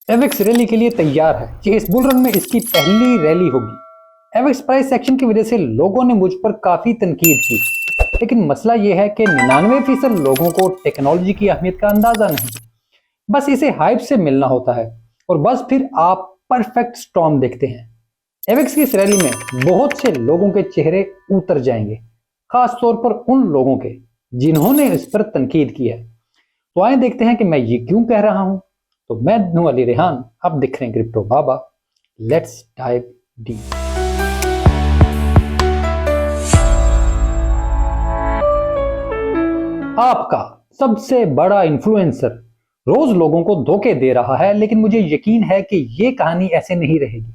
एवेक्स rally के लिए तैयार है। ये इस बुल रन में इसकी पहली रैली होगी। एवेक्स प्राइस एक्शन की वजह से लोगों ने मुझ पर काफी तनकीद की, लेकिन मसला यह है कि 99% लोगों को टेक्नोलॉजी की अहमियत का अंदाजा नहीं। बस इसे हाइप से मिलना होता है और बस फिर आप परफेक्ट स्टॉर्म देखते हैं। एवेक्स की इस रैली में बहुत से लोगों के चेहरे उतर जाएंगे, खास तौर पर उन लोगों के जिन्होंने इस पर तनकीद की है। तो आए देखते हैं कि मैं ये क्यों कह रहा हूं। तो मैं हूं अली रेहान, आप दिख रहे हैं crypto Baba. Let's dive deep. आपका सबसे बड़ा इन्फ्लुएंसर रोज लोगों को धोखे दे रहा है, लेकिन मुझे यकीन है कि ये कहानी ऐसे नहीं रहेगी।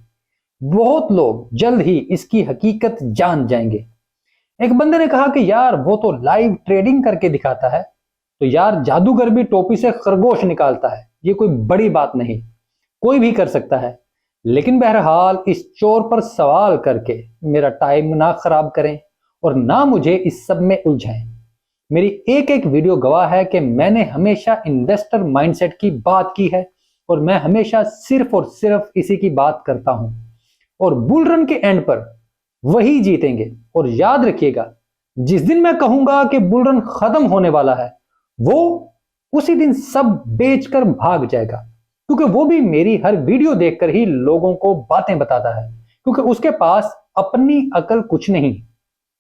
बहुत लोग जल्द ही इसकी हकीकत जान जाएंगे। एक बंदे ने कहा कि यार वो तो लाइव ट्रेडिंग करके दिखाता है, तो यार जादूगर भी टोपी से खरगोश निकालता है, ये कोई बड़ी बात नहीं, कोई भी कर सकता है। लेकिन बहरहाल इस चोर पर सवाल करके मेरा टाइम ना खराब करें और ना मुझे इस सब में उलझाएं। मेरी एक एक वीडियो गवाह है कि मैंने हमेशा इन्वेस्टर माइंडसेट की बात की है और मैं हमेशा सिर्फ और सिर्फ इसी की बात करता हूं। और बुल रन के एंड पर वही जीतेंगे। और याद रखिएगा, जिस दिन मैं कहूंगा कि बुल रन खत्म होने वाला है, वो उसी दिन सब बेचकर भाग जाएगा, क्योंकि वो भी मेरी हर वीडियो देखकर ही लोगों को बातें बताता है, क्योंकि उसके पास अपनी अकल कुछ नहीं।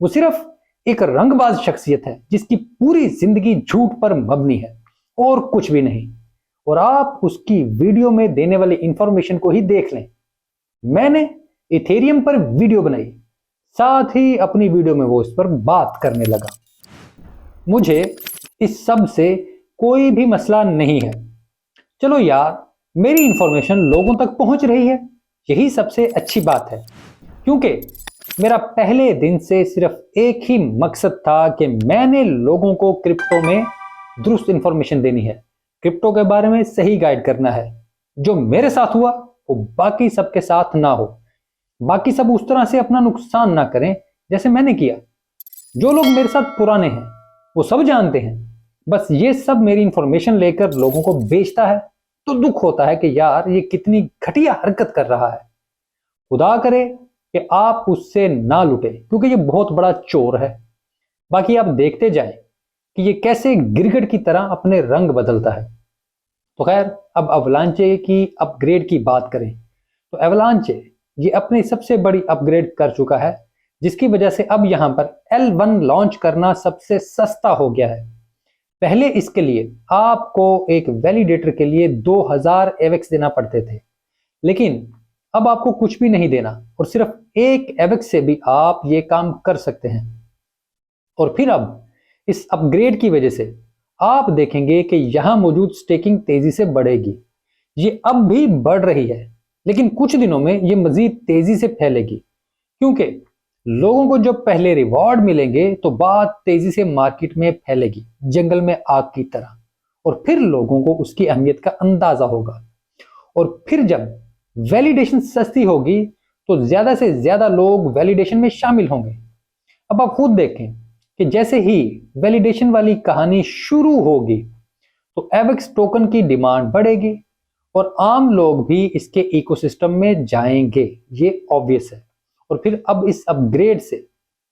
वो सिर्फ एक रंगबाज शख्सियत है जिसकी पूरी जिंदगी झूठ पर मबनी है और कुछ भी नहीं। और आप उसकी वीडियो में देने वाली इंफॉर्मेशन को ही देख लें। मैंने इथेरियम पर वीडियो बनाई, साथ ही अपनी वीडियो में वो इस पर बात करने लगा। मुझे इस सब से कोई भी मसला नहीं है। चलो यार, मेरी इंफॉर्मेशन लोगों तक पहुंच रही है, यही सबसे अच्छी बात है। क्योंकि मेरा पहले दिन से सिर्फ एक ही मकसद था कि मैंने लोगों को क्रिप्टो में दुरुस्त इंफॉर्मेशन देनी है, क्रिप्टो के बारे में सही गाइड करना है। जो मेरे साथ हुआ वो बाकी सबके साथ ना हो, बाकी सब उस तरह से अपना नुकसान ना करें जैसे मैंने किया। जो लोग मेरे साथ पुराने हैं वो सब जानते हैं। बस ये सब मेरी इंफॉर्मेशन लेकर लोगों को बेचता है, तो दुख होता है कि यार ये कितनी घटिया हरकत कर रहा है। खुदा करे कि आप उससे ना लुटे, क्योंकि ये बहुत बड़ा चोर है। बाकी आप देखते जाएं कि ये कैसे गिरगिट की तरह अपने रंग बदलता है। तो खैर, अब अवलांचे की अपग्रेड की बात करें तो एवलांचे ये अपनी सबसे बड़ी अपग्रेड कर चुका है, जिसकी वजह से अब यहां पर L1 लॉन्च करना सबसे सस्ता हो गया है। पहले इसके लिए आपको एक वैलिडेटर के लिए 2000 एवेक्स देना पड़ते थे, लेकिन अब आपको कुछ भी नहीं देना और सिर्फ एक एवेक्स से भी आप ये काम कर सकते हैं। और फिर अब इस अपग्रेड की वजह से आप देखेंगे कि यहां मौजूद स्टेकिंग तेजी से बढ़ेगी। ये अब भी बढ़ रही है, लेकिन कुछ दिनों में ये मजीद तेजी से फैलेगी, क्योंकि लोगों को जब पहले रिवॉर्ड मिलेंगे तो बात तेजी से मार्केट में फैलेगी, जंगल में आग की तरह। और फिर लोगों को उसकी अहमियत का अंदाजा होगा। और फिर जब वैलिडेशन सस्ती होगी तो ज्यादा से ज्यादा लोग वैलिडेशन में शामिल होंगे। अब आप खुद देखें कि जैसे ही वैलिडेशन वाली कहानी शुरू होगी तो एवेक्स टोकन की डिमांड बढ़ेगी और आम लोग भी इसके इकोसिस्टम में जाएंगे, ये ऑब्वियस है। और फिर अब इस अपग्रेड से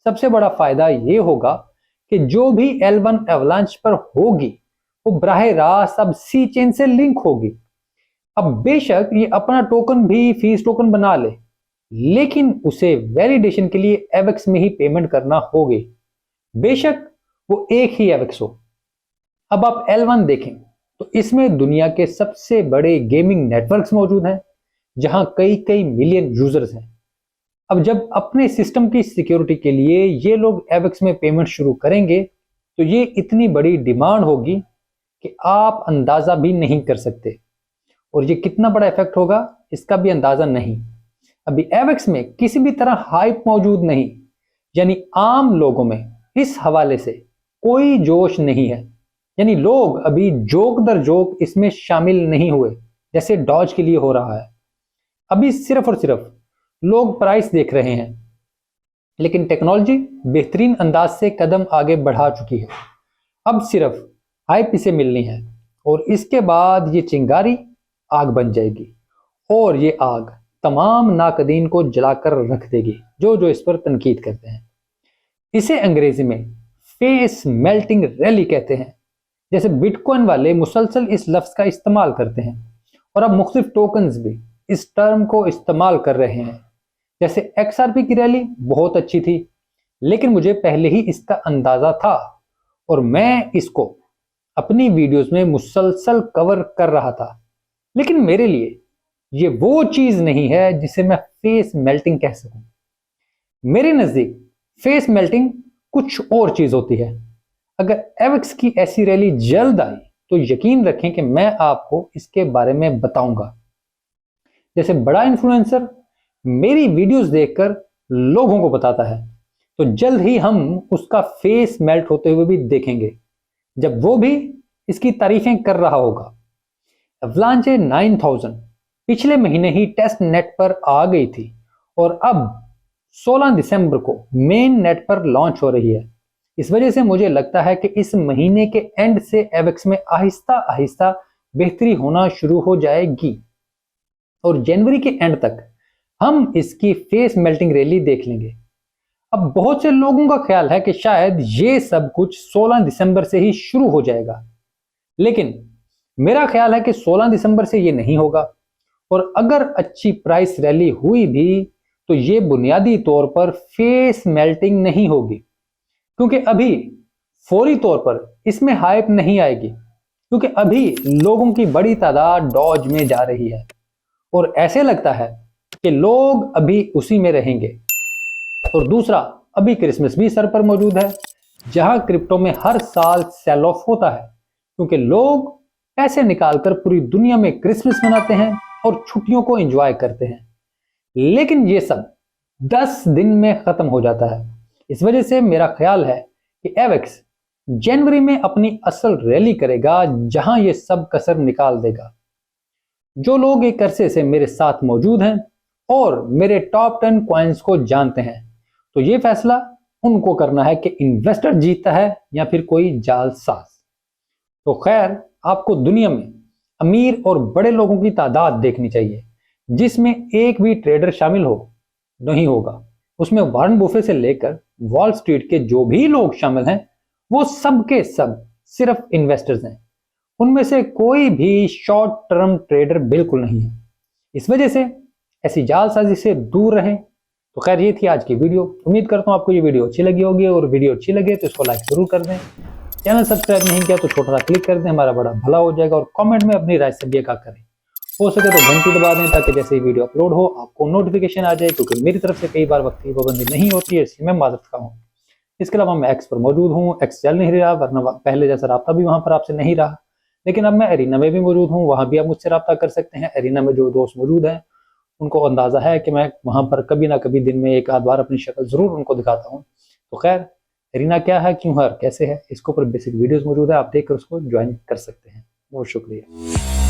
सबसे बड़ा फायदा ये होगा कि जो भी L1 एवलांच पर होगी वो बराह रास्त अब सी चेन से लिंक होगी। अब बेशक ये अपना टोकन भी फीस टोकन बना ले, लेकिन उसे वैलिडेशन के लिए एवेक्स में ही पेमेंट करना होगी, बेशक वो एक ही एवेक्स हो। अब आप L1 देखें तो इसमें दुनिया के सबसे बड़े गेमिंग नेटवर्क्स मौजूद हैं, जहां कई कई मिलियन यूजर्स हैं। अब जब अपने सिस्टम की सिक्योरिटी के लिए ये लोग एवेक्स में पेमेंट शुरू करेंगे तो ये इतनी बड़ी डिमांड होगी कि आप अंदाजा भी नहीं कर सकते। और ये कितना बड़ा इफेक्ट होगा इसका भी अंदाजा नहीं। अभी एवेक्स में किसी भी तरह हाइप मौजूद नहीं, यानी आम लोगों में इस हवाले से कोई जोश नहीं है। यानी लोग अभी जोक दर जोक इसमें शामिल नहीं हुए, जैसे डॉज के लिए हो रहा है। अभी सिर्फ और सिर्फ लोग प्राइस देख रहे हैं, लेकिन टेक्नोलॉजी बेहतरीन अंदाज से कदम आगे बढ़ा चुकी है। अब सिर्फ हाइप इसे मिलनी है और इसके बाद ये चिंगारी आग बन जाएगी और ये आग तमाम नाकदीन को जलाकर रख देगी जो इस पर तनकीद करते हैं। इसे अंग्रेजी में फेस मेल्टिंग रैली कहते हैं। जैसे बिटकॉइन वाले मुसलसल इस लफ्ज का इस्तेमाल करते हैं और अब मुख्तलिफ टोकन्स भी इस टर्म को इस्तेमाल कर रहे हैं। जैसे XRP की रैली बहुत अच्छी थी, लेकिन मुझे पहले ही इसका अंदाजा था और मैं इसको अपनी वीडियोस में मुसलसल कवर कर रहा था। लेकिन मेरे लिए ये वो चीज नहीं है जिसे मैं फेस मेल्टिंग कह सकूं। मेरे नजदीक फेस मेल्टिंग कुछ और चीज होती है। अगर एवेक्स की ऐसी रैली जल्द आई तो यकीन रखें कि मैं आपको इसके बारे में बताऊंगा। जैसे बड़ा इन्फ्लुएंसर मेरी वीडियोस देखकर लोगों को बताता है, तो जल्द ही हम उसका फेस मेल्ट होते हुए भी देखेंगे जब वो भी इसकी तारीफें कर रहा होगा। एवलांचे 9000 पिछले महीने ही टेस्ट नेट पर आ गई थी और अब 16 दिसंबर को मेन नेट पर लॉन्च हो रही है। इस वजह से मुझे लगता है कि इस महीने के एंड से एवेक्स में आहिस्ता आहिस्ता बेहतरी होना शुरू हो जाएगी और जनवरी के एंड तक हम इसकी फेस मेल्टिंग रैली देख लेंगे। अब बहुत से लोगों का ख्याल है कि शायद ये सब कुछ 16 दिसंबर से ही शुरू हो जाएगा, लेकिन मेरा ख्याल है कि 16 दिसंबर से ये नहीं होगा और अगर अच्छी प्राइस रैली हुई भी तो ये बुनियादी तौर पर फेस मेल्टिंग नहीं होगी, क्योंकि अभी फौरी तौर पर इसमें हाइप नहीं आएगी, क्योंकि अभी लोगों की बड़ी तादाद डॉज में जा रही है और ऐसे लगता है कि लोग अभी उसी में रहेंगे। और दूसरा, अभी क्रिसमस भी सर पर मौजूद है, जहां क्रिप्टो में हर साल सेल ऑफ होता है, क्योंकि लोग पैसे निकालकर पूरी दुनिया में क्रिसमस मनाते हैं और छुट्टियों को एंजॉय करते हैं। लेकिन ये सब 10 दिन में खत्म हो जाता है। इस वजह से मेरा ख्याल है कि एवेक्स जनवरी में अपनी असल रैली करेगा, जहां ये सब कसर निकाल देगा। जो लोग एक अरसे से मेरे साथ मौजूद हैं और मेरे टॉप 10 कॉइन्स को जानते हैं, तो ये फैसला उनको करना है कि इन्वेस्टर जीतता है या फिर कोई जालसाज। तो खैर, आपको दुनिया में अमीर और बड़े लोगों की तादाद देखनी चाहिए जिसमें एक भी ट्रेडर शामिल हो नहीं होगा। उसमें वारन बुफे से लेकर वॉल स्ट्रीट के जो भी लोग शामिल हैं, वो सब के सब सिर्फ इन्वेस्टर्स हैं। उनमें से कोई भी शॉर्ट टर्म ट्रेडर बिल्कुल नहीं है। इस वजह से ऐसी जालसाजी से दूर रहें। तो खैर, ये थी आज की वीडियो। उम्मीद करता हूँ आपको ये वीडियो अच्छी लगी होगी, और वीडियो अच्छी लगे तो इसको लाइक जरूर कर दें। चैनल सब्सक्राइब नहीं किया तो छोटा सा क्लिक कर दें, हमारा बड़ा भला हो जाएगा। और कमेंट में अपनी राय सभी का करें, हो सके तो घंटी दबा दें ताकि जैसे ही वीडियो अपलोड हो आपको नोटिफिकेशन आ जाए, क्योंकि मेरी तरफ से कई बार वक्त की पाबंदी नहीं होती है, इसलिए मैं माजरत का हूँ। इसके अलावा मैं एक्स पर मौजूद हूँ। एक्स चल नहीं रहा, वरना पहले जैसा राब्ता भी वहां पर आपसे नहीं रहा, लेकिन अब मैं एरिना में भी मौजूद हूँ, वहां भी आप मुझसे रब्ता कर सकते हैं। एरिना में जो दोस्त मौजूद हैं उनको अंदाजा है कि मैं वहां पर कभी ना कभी दिन में एक आध बार अपनी शक्ल जरूर उनको दिखाता हूँ। तो खैर, एरिना क्या है, क्यों है, कैसे है, इसके ऊपर बेसिक वीडियोस मौजूद है, आप देखकर उसको ज्वाइन कर सकते हैं। बहुत शुक्रिया।